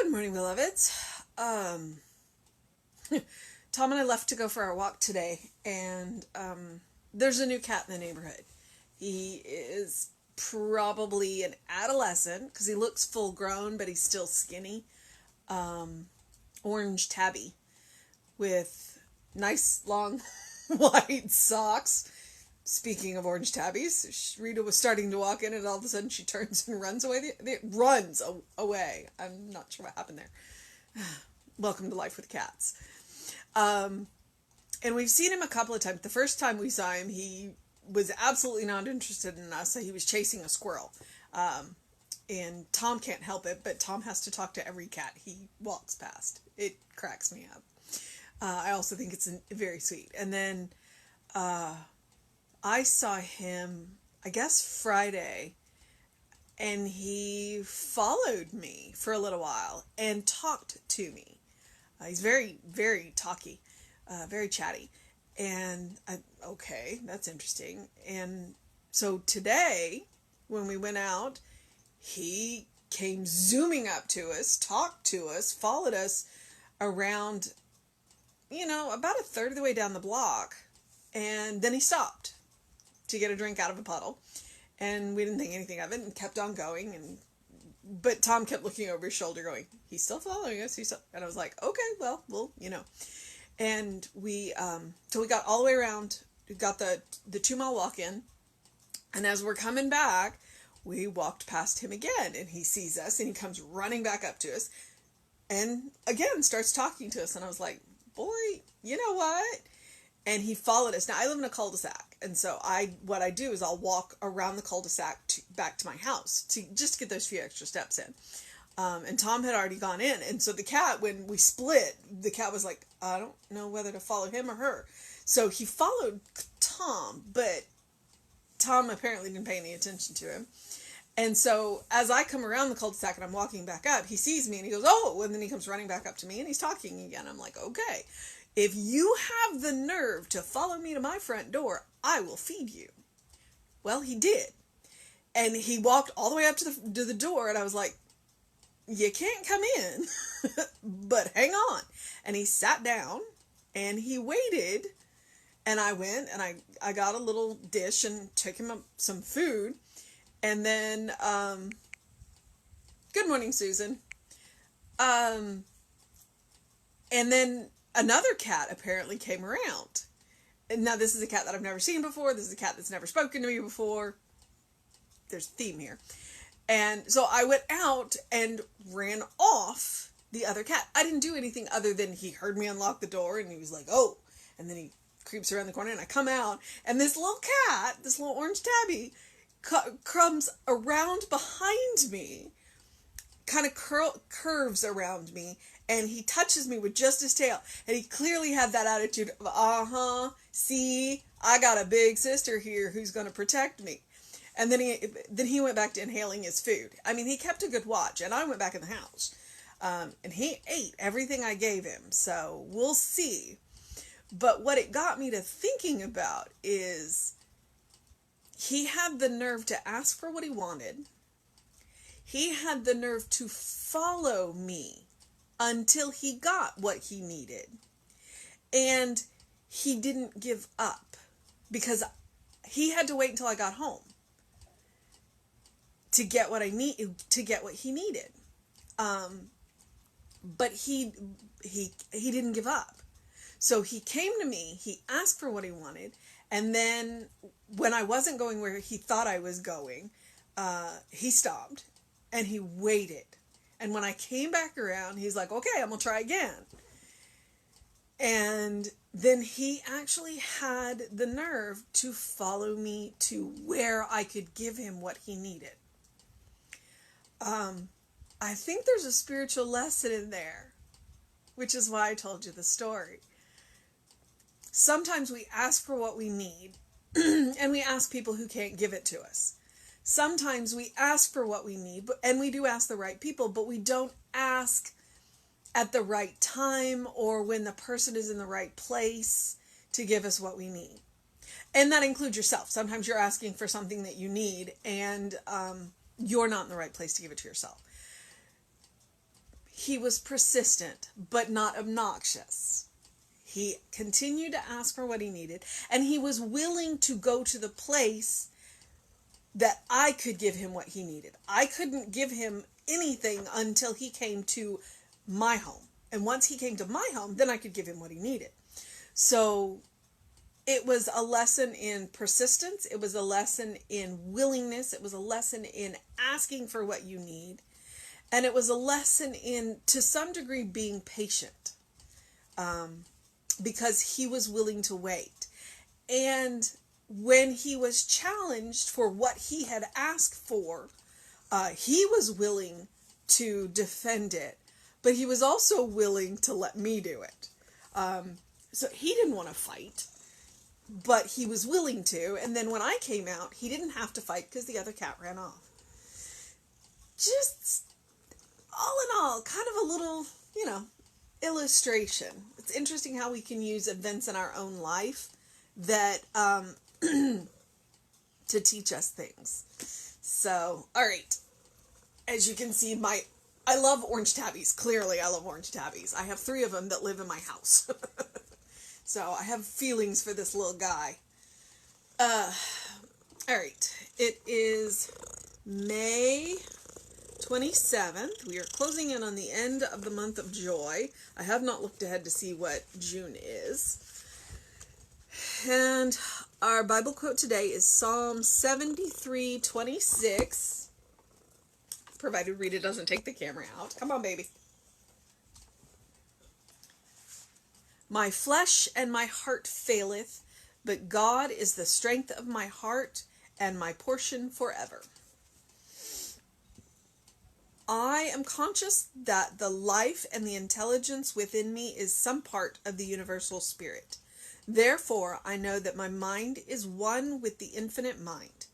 Good morning, beloveds. Tom and I left to go for our walk today, and there's a new cat in the neighborhood. He is probably an adolescent because he looks full grown, but he's still skinny. Orange tabby with nice long white socks. Speaking of orange tabbies, Rita was starting to walk in, and all of a sudden she turns and runs away. Runs away. I'm not sure what happened there. Welcome to life with cats. And we've seen him a couple of times. The first time we saw him, he was absolutely not interested in us. So he was chasing a squirrel. And Tom can't help it, but Tom has to talk to every cat he walks past. It cracks me up. I also think it's very sweet. And then I saw him, I guess, Friday, and he followed me for a little while and talked to me. He's very, very talky, very chatty. And okay, that's interesting. And so today, when we went out, he came zooming up to us, talked to us, followed us around, about a third of the way down the block. And then he stopped to get a drink out of a puddle. And we didn't think anything of it and kept on going. But Tom kept looking over his shoulder going, he's still following us. And I was like, okay, well, And so we got all the way around. We got the 2-mile walk in. And as we're coming back, we walked past him again. And he sees us and he comes running back up to us. And again, starts talking to us. And I was like, boy, you know what? And he followed us. Now, I live in a cul-de-sac. And so what I do is I'll walk around the cul-de-sac back to my house to just get those few extra steps in. And Tom had already gone in. And so the cat, when we split, the cat was like, I don't know whether to follow him or her. So he followed Tom, but Tom apparently didn't pay any attention to him. And so as I come around the cul-de-sac and I'm walking back up, he sees me and he goes, oh, and then he comes running back up to me and he's talking again. I'm like, okay. If you have the nerve to follow me to my front door, I will feed you. Well, he did. And he walked all the way up to the door, and I was like, you can't come in, but hang on. And he sat down, and he waited, and I went, and I got a little dish and took him some food. And then, good morning, Susan. And then another cat apparently came around. And now this is a cat that I've never seen before. This is a cat that's never spoken to me before. There's a theme here. And so I went out and ran off the other cat. I didn't do anything other than he heard me unlock the door and he was like, oh. And then he creeps around the corner and I come out. And this little cat, this little orange tabby, comes around behind me, kind of curves around me, and he touches me with just his tail. And he clearly had that attitude of, see, I got a big sister here who's going to protect me. And then he went back to inhaling his food. I mean, he kept a good watch, and I went back in the house. And he ate everything I gave him, so we'll see. But what it got me to thinking about is he had the nerve to ask for what he wanted. He had the nerve to follow me until he got what he needed. And he didn't give up because he had to wait until I got home to get what he needed. But he didn't give up. So he came to me, he asked for what he wanted, and then when I wasn't going where he thought I was going, he stopped and he waited. And when I came back around, he's like, okay, I'm going to try again. And then he actually had the nerve to follow me to where I could give him what he needed. I think there's a spiritual lesson in there, which is why I told you the story. Sometimes we ask for what we need, and we ask people who can't give it to us. Sometimes we ask for what we need, and we do ask the right people, but we don't ask at the right time or when the person is in the right place to give us what we need. And that includes yourself. Sometimes you're asking for something that you need, and you're not in the right place to give it to yourself. He was persistent, but not obnoxious. He continued to ask for what he needed, and he was willing to go to the place that I could give him what he needed. I couldn't give him anything until he came to my home. And once he came to my home, then I could give him what he needed. So it was a lesson in persistence. It was a lesson in willingness. It was a lesson in asking for what you need. And it was a lesson in, to some degree, being patient. Because he was willing to wait. And when he was challenged for what he had asked for, he was willing to defend it. But he was also willing to let me do it. So he didn't want to fight. But he was willing to. And then when I came out, he didn't have to fight because the other cat ran off. Just all in all, kind of a little, illustration. It's interesting how we can use events in our own life that to teach us things. So, all right. As you can see, I love orange tabbies. Clearly, I love orange tabbies. I have 3 of them that live in my house. So, I have feelings for this little guy. All right. It is May 27th. We are closing in on the end of the month of joy. I have not looked ahead to see what June is. And our Bible quote today is Psalm 73:26. Provided Rita doesn't take the camera out. Come on, baby. My flesh and my heart faileth, but God is the strength of my heart and my portion forever. I am conscious that the life and the intelligence within me is some part of the universal spirit. Therefore, I know that my mind is one with the infinite mind.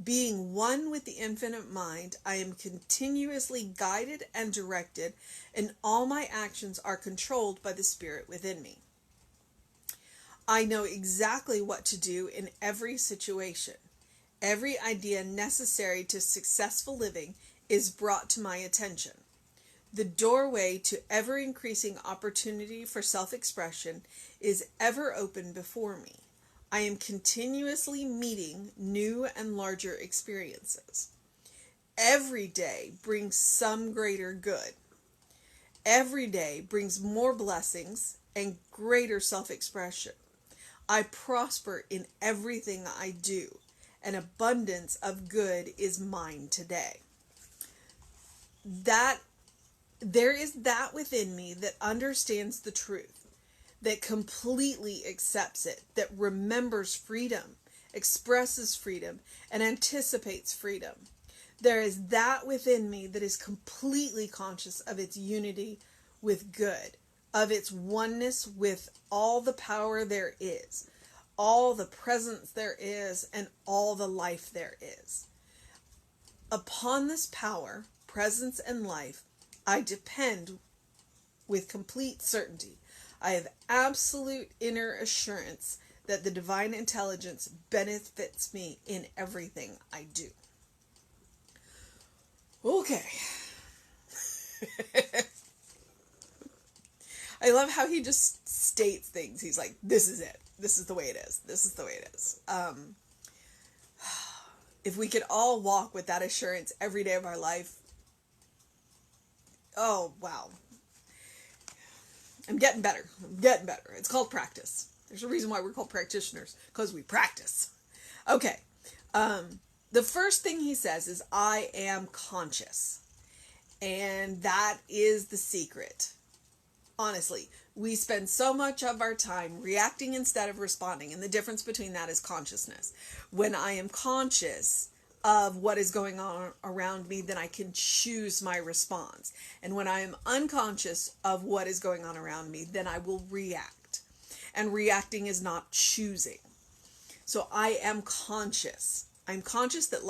Being one with the infinite mind, I am continuously guided and directed, and all my actions are controlled by the spirit within me. I know exactly what to do in every situation. Every idea necessary to successful living is brought to my attention. The doorway to ever-increasing opportunity for self-expression is ever open before me. I am continuously meeting new and larger experiences. Every day brings some greater good. Every day brings more blessings and greater self-expression. I prosper in everything I do. An abundance of good is mine today. There is that within me that understands the truth, that completely accepts it, that remembers freedom, expresses freedom, and anticipates freedom. There is that within me that is completely conscious of its unity with good, of its oneness with all the power there is, all the presence there is, and all the life there is. Upon this power, presence, and life, I depend with complete certainty. I have absolute inner assurance that the divine intelligence benefits me in everything I do. Okay. I love how he just states things. He's like, this is it. This is the way it is. This is the way it is. If we could all walk with that assurance every day of our life, oh, wow. I'm getting better. It's called practice. There's a reason why we're called practitioners, because we practice. Okay. The first thing he says is, I am conscious. And that is the secret. Honestly, we spend so much of our time reacting instead of responding. And the difference between that is consciousness. When I am conscious of what is going on around me, then I can choose my response. And when I am unconscious of what is going on around me, then I will react. And reacting is not choosing. So I am conscious. I'm conscious that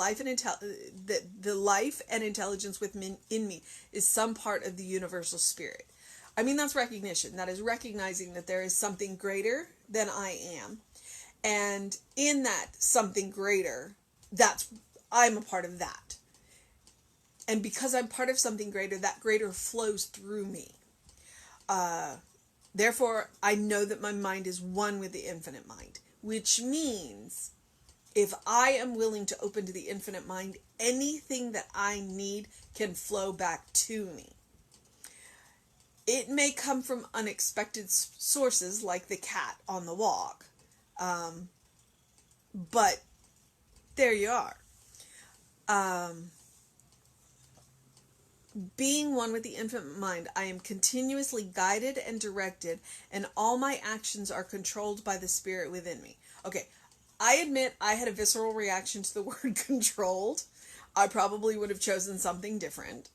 that the life and intelligence within me is some part of the universal spirit. I mean, that's recognition. That is recognizing that there is something greater than I am. And in that something greater, I'm a part of that. And because I'm part of something greater, that greater flows through me. Therefore, I know that my mind is one with the infinite mind, which means if I am willing to open to the infinite mind, anything that I need can flow back to me. It may come from unexpected sources like the cat on the walk. But there you are. Being one with the infinite mind, I am continuously guided and directed, and all my actions are controlled by the spirit within me. Okay, I admit I had a visceral reaction to the word controlled. I probably would have chosen something different.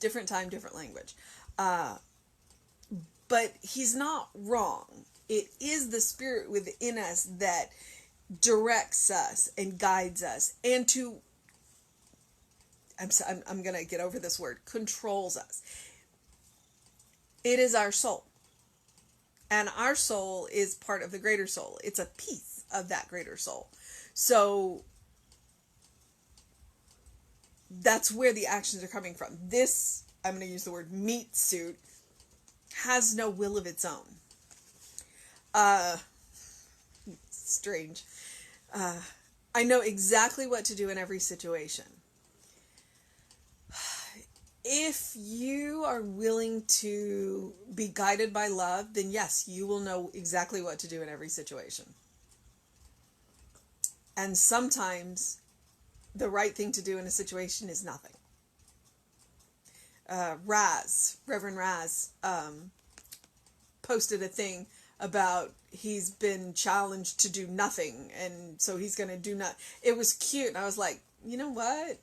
Different time, different language. But he's not wrong. It is the spirit within us that directs us and guides us, and I'm going to get over this word, controls us. It is our soul. And our soul is part of the greater soul. It's a piece of that greater soul. So that's where the actions are coming from. This, I'm going to use the word meat suit, has no will of its own. Strange. I know exactly what to do in every situation. If you are willing to be guided by love, then yes, you will know exactly what to do in every situation. And sometimes the right thing to do in a situation is nothing. Reverend Raz, posted a thing about he's been challenged to do nothing, and so he's going to do not. It was cute, and I was like, you know what?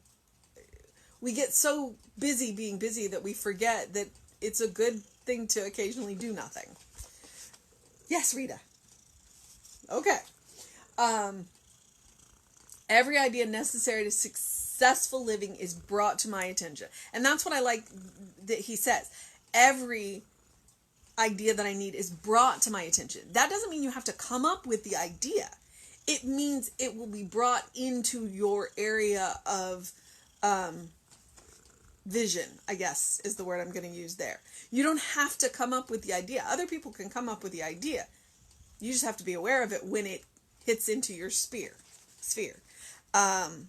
We get so busy being busy that we forget that it's a good thing to occasionally do nothing. Yes, Rita. Okay. Every idea necessary to successful living is brought to my attention. And that's what I like that he says. Every idea that I need is brought to my attention. That doesn't mean you have to come up with the idea. It means it will be brought into your area of vision, I guess, is the word I'm going to use there. You don't have to come up with the idea. Other people can come up with the idea. You just have to be aware of it when it hits into your sphere. And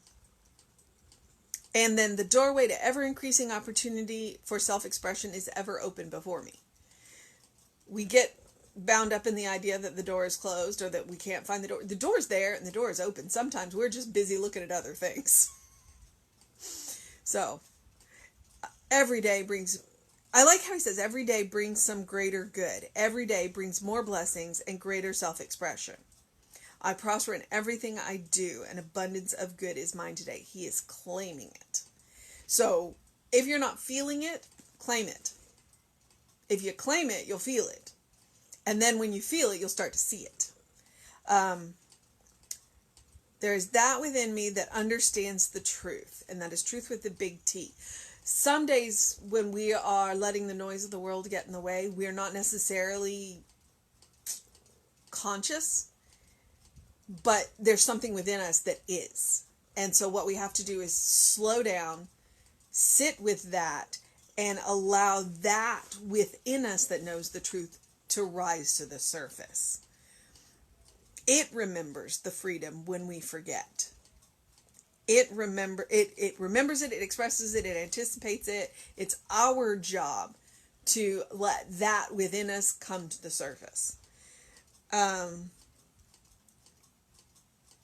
then the doorway to ever-increasing opportunity for self-expression is ever open before me. We get bound up in the idea that the door is closed or that we can't find the door. The door's there and the door is open. Sometimes we're just busy looking at other things. So, every day brings... I like how he says every day brings some greater good. Every day brings more blessings and greater self-expression. I prosper in everything I do. An abundance of good is mine today. He is claiming it. So, if you're not feeling it, claim it. If you claim it, you'll feel it. And then when you feel it, you'll start to see it. There is that within me that understands the truth. And that is truth with the big T. Some days when we are letting the noise of the world get in the way, we're not necessarily conscious. But there's something within us that is. And so what we have to do is slow down, sit with that, and allow that within us that knows the truth to rise to the surface. It remembers the freedom when we forget. It remembers it, it expresses it, it anticipates it. It's our job to let that within us come to the surface.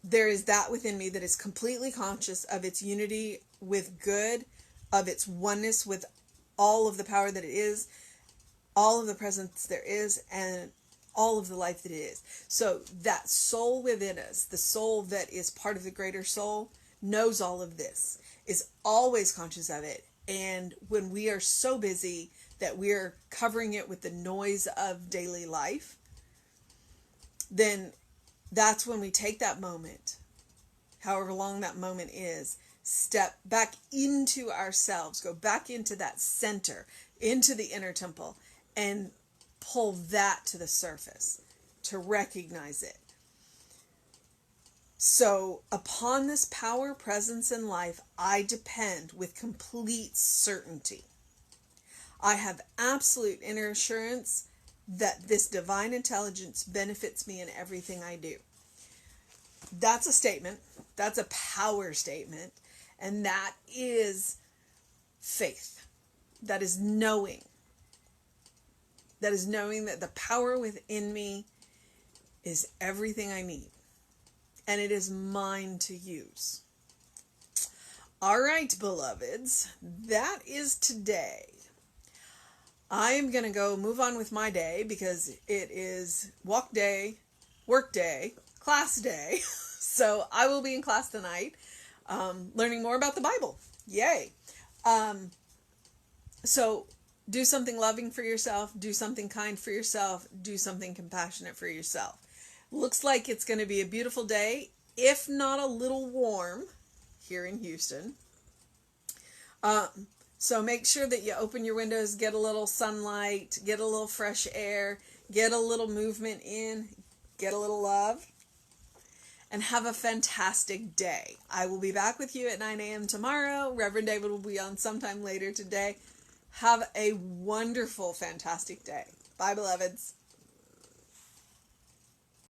There is that within me that is completely conscious of its unity with good, of its oneness with all of the power that it is, all of the presence there is, and all of the life that it is. So that soul within us, the soul that is part of the greater soul, knows all of this, is always conscious of it. And when we are so busy that we're covering it with the noise of daily life, then that's when we take that moment, however long that moment is, step back into ourselves, go back into that center, into the inner temple, and pull that to the surface, to recognize it. So upon this power, presence, and life, I depend with complete certainty. I have absolute inner assurance that this divine intelligence benefits me in everything I do. That's a statement. That's a power statement. And that is faith. That is knowing. That is knowing that the power within me is everything I need. And it is mine to use. All right, beloveds, that is today. I am going to go move on with my day because it is walk day, work day, class day. So I will be in class tonight, learning more about the Bible. Yay. So do something loving for yourself. Do something kind for yourself. Do something compassionate for yourself. Looks like it's going to be a beautiful day, if not a little warm here in Houston. So make sure that you open your windows, get a little sunlight, get a little fresh air, get a little movement in, get a little love, and have a fantastic day. I will be back with you at 9 a.m. tomorrow. Reverend David will be on sometime later today. Have a wonderful, fantastic day. Bye, beloveds.